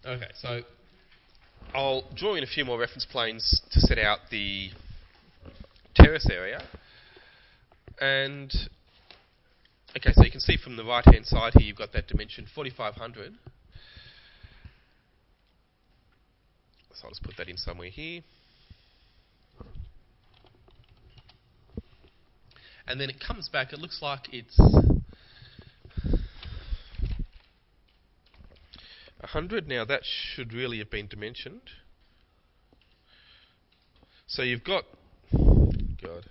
Okay, so I'll draw in a few more reference planes to set out the terrace area. And, okay, so you can see from the right-hand side here, you've got that dimension 4500. So I'll just put that in somewhere here. And then it comes back, it looks like it's 100. Now that should really have been dimensioned. So you've got, God,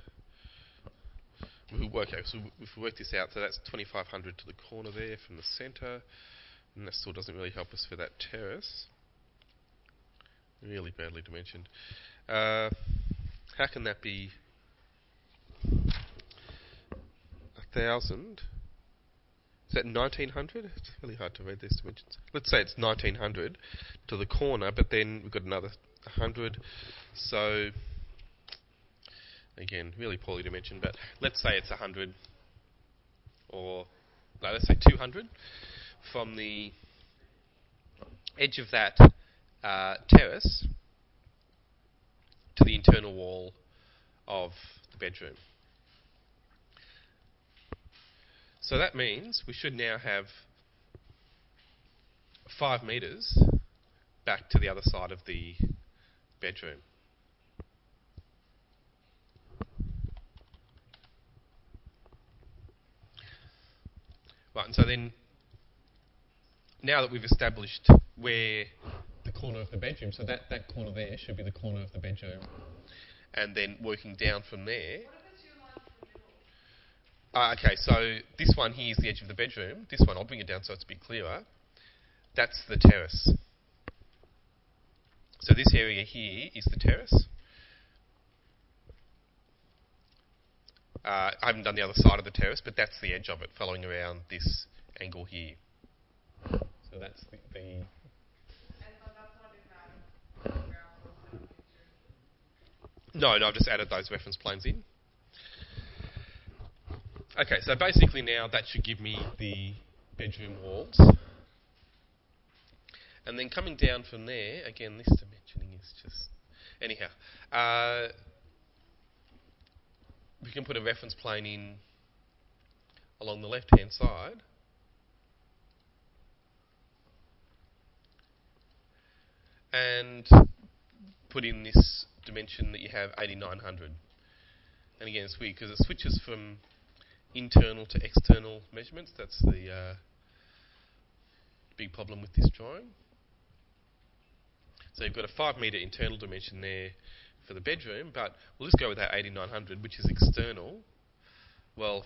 okay, so if we work this out, so that's 2500 to the corner there from the centre, and that still doesn't really help us for that terrace. Really badly dimensioned. How can that be 1000? Is that 1900? It's really hard to read these dimensions. Let's say it's 1900 to the corner, but then we've got another 100. So, again, really poorly dimensioned, but let's say it's 100, or no, let's say 200 from the edge of that terrace to the internal wall of the bedroom. So that means we should now have 5 metres back to the other side of the bedroom. Right, and so then, now that we've established where the corner of the bedroom, so that corner there should be the corner of the bedroom, and then working down from there. Okay, so this one here is the edge of the bedroom. This one, I'll bring it down so it's a bit clearer. That's the terrace. So this area here is the terrace. I haven't done the other side of the terrace, but that's the edge of it, following around this angle here. So that's the No, I've just added those reference planes in. Okay, so basically now that should give me the bedroom walls. And then coming down from there, again, this dimensioning is just... Anyhow, we can put a reference plane in along the left-hand side. And put in this dimension that you have 8900. And again, it's weird because it switches from internal to external measurements. That's the big problem with this drawing. So you've got a 5 metre internal dimension there for the bedroom, but we'll just go with that 8900, which is external. Well,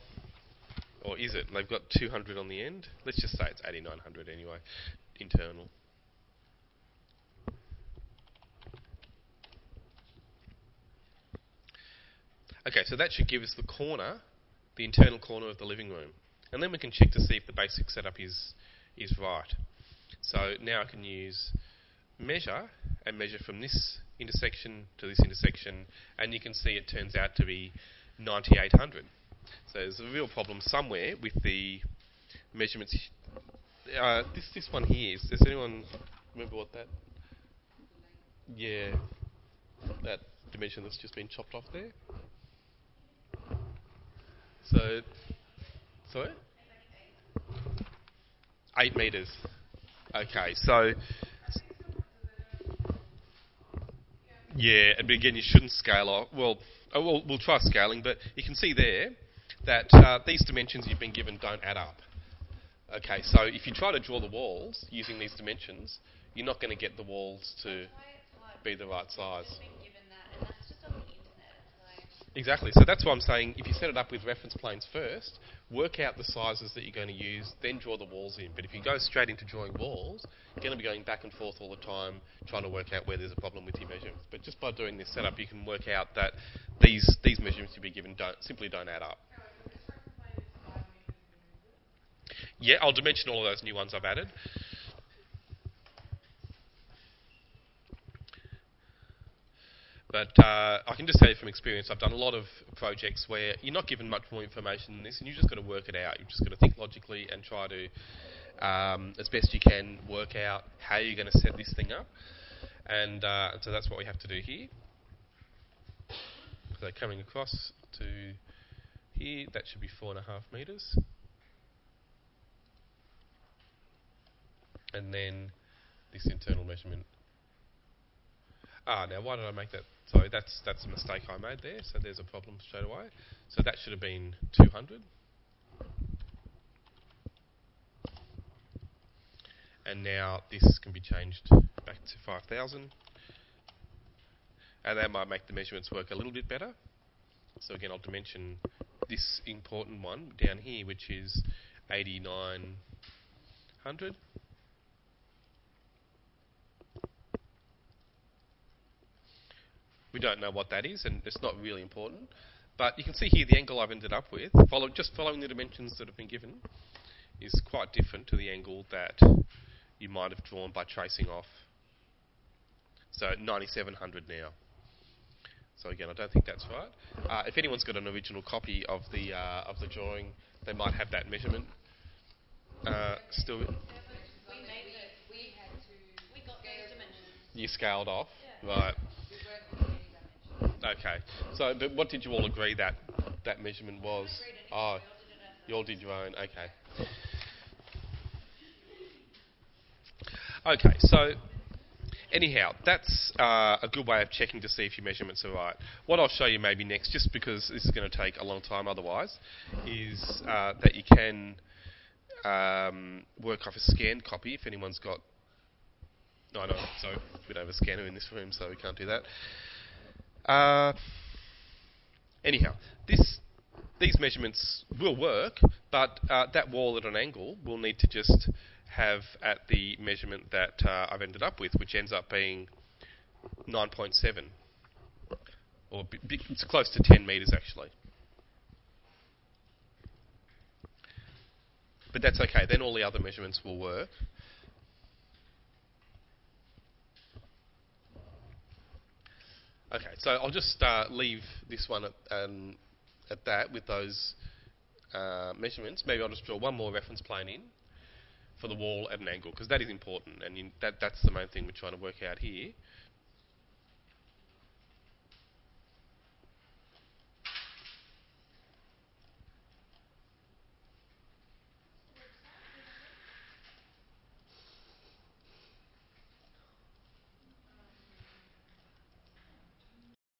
or is it? They've got 200 on the end. Let's just say it's 8900 anyway, internal. Okay, so that should give us the corner, the internal corner of the living room. And then we can check to see if the basic setup is right. So now I can use measure and measure from this intersection to this intersection, and you can see it turns out to be 9800. So there's a real problem somewhere with the measurements. This one here, does anyone remember what that? Yeah, that dimension that's just been chopped off there. So, sorry? 8 metres. Okay, so, yeah, but again, you shouldn't scale off. Well, we'll try scaling, but you can see there that these dimensions you've been given don't add up. Okay, so if you try to draw the walls using these dimensions, you're not going to get the walls to be the right size. Exactly. So that's why I'm saying if you set it up with reference planes first, work out the sizes that you're going to use, then draw the walls in. But if you go straight into drawing walls, you're going to be going back and forth all the time trying to work out where there's a problem with your measurements. But just by doing this setup, you can work out that these measurements you'll be given simply don't add up. Yeah, I'll dimension all of those new ones I've added. But I can just say from experience, I've done a lot of projects where you're not given much more information than this, and you've just got to work it out. You've just got to think logically and try to as best you can, work out how you're going to set this thing up. And so that's what we have to do here. So coming across to here, that should be 4.5 metres. And then this internal measurement. Now why did I make that? Sorry, that's a mistake I made there. So there's a problem straight away. So that should have been 200. And now this can be changed back to 5,000. And that might make the measurements work a little bit better. So again, I'll dimension this important one down here, which is 8,900. We don't know what that is, and it's not really important. But you can see here the angle I've ended up with, just following the dimensions that have been given, is quite different to the angle that you might have drawn by tracing off. So 9,700 now. So again, I don't think that's right. If anyone's got an original copy of the drawing, they might have that measurement still. We got those dimensions. You scaled off, yeah. Right? Okay. So, but what did you all agree that measurement was? Oh, you all did your own. Okay. Okay. So. Anyhow, that's a good way of checking to see if your measurements are right. What I'll show you maybe next, just because this is going to take a long time otherwise, is that you can work off a scanned copy if anyone's got... No, sorry, we don't have a scanner in this room, so we can't do that. Anyhow, these measurements will work, but that wall at an angle will need to just have at the measurement that I've ended up with, which ends up being 9.7, or it's close to 10 metres actually. But that's okay, then all the other measurements will work. Okay, so I'll just leave this one at that with those measurements. Maybe I'll just draw one more reference plane in for the wall at an angle, because that is important, and that's the main thing we're trying to work out here.